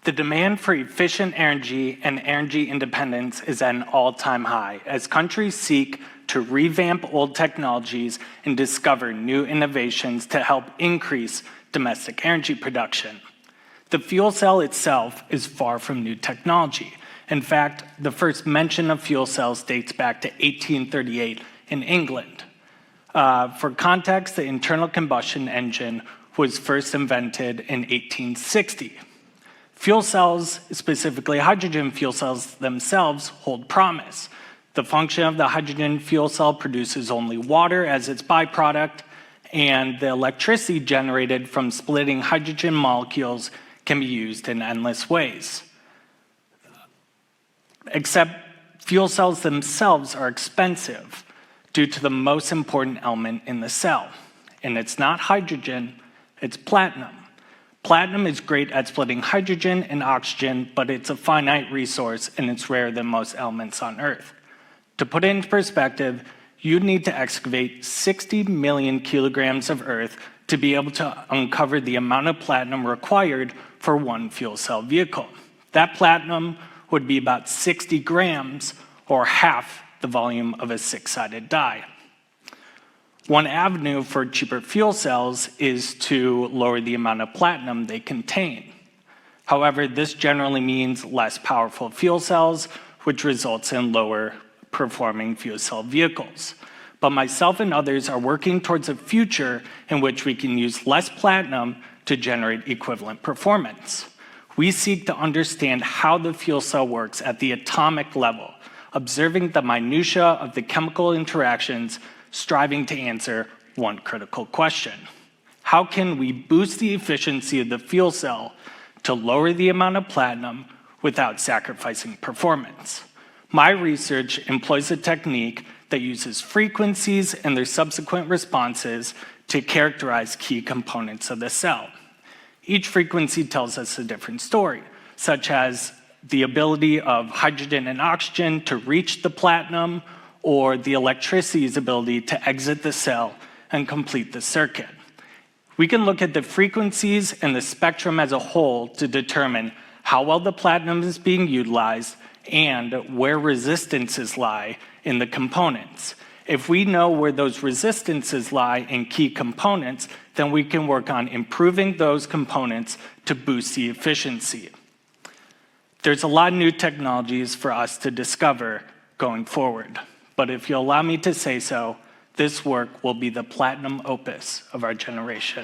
The demand for efficient energy and energy independence is at an all-time high as countries seek to revamp old technologies and discover new innovations to help increase domestic energy production. The fuel cell itself is far from new technology. In fact, the first mention of fuel cells dates back to 1838 in England. For context, the internal combustion engine was first invented in 1860. Fuel cells, specifically hydrogen fuel cells themselves, hold promise. The function of the hydrogen fuel cell produces only water as its byproduct, and the electricity generated from splitting hydrogen molecules can be used in endless ways. Except fuel cells themselves are expensive due to the most important element in the cell. And it's not hydrogen, it's platinum. Platinum is great at splitting hydrogen and oxygen, but it's a finite resource and it's rarer than most elements on Earth. To put it into perspective, you'd need to excavate 60 million kilograms of Earth to be able to uncover the amount of platinum required for one fuel cell vehicle. That platinum would be about 60 grams, or half the volume of a six-sided die. One avenue for cheaper fuel cells is to lower the amount of platinum they contain. However, this generally means less powerful fuel cells, which results in lower performing fuel cell vehicles. But myself and others are working towards a future in which we can use less platinum to generate equivalent performance. We seek to understand how the fuel cell works at the atomic level, observing the minutiae of the chemical interactions, striving to answer one critical question. How can we boost the efficiency of the fuel cell to lower the amount of platinum without sacrificing performance? My research employs a technique that uses frequencies and their subsequent responses to characterize key components of the cell. Each frequency tells us a different story, such as the ability of hydrogen and oxygen to reach the platinum, or the electricity's ability to exit the cell and complete the circuit. We can look at the frequencies and the spectrum as a whole to determine how well the platinum is being utilized and where resistances lie in the components. If we know where those resistances lie in key components, then we can work on improving those components to boost the efficiency. There's a lot of new technologies for us to discover going forward. But if you'll allow me to say so, this work will be the platinum opus of our generation.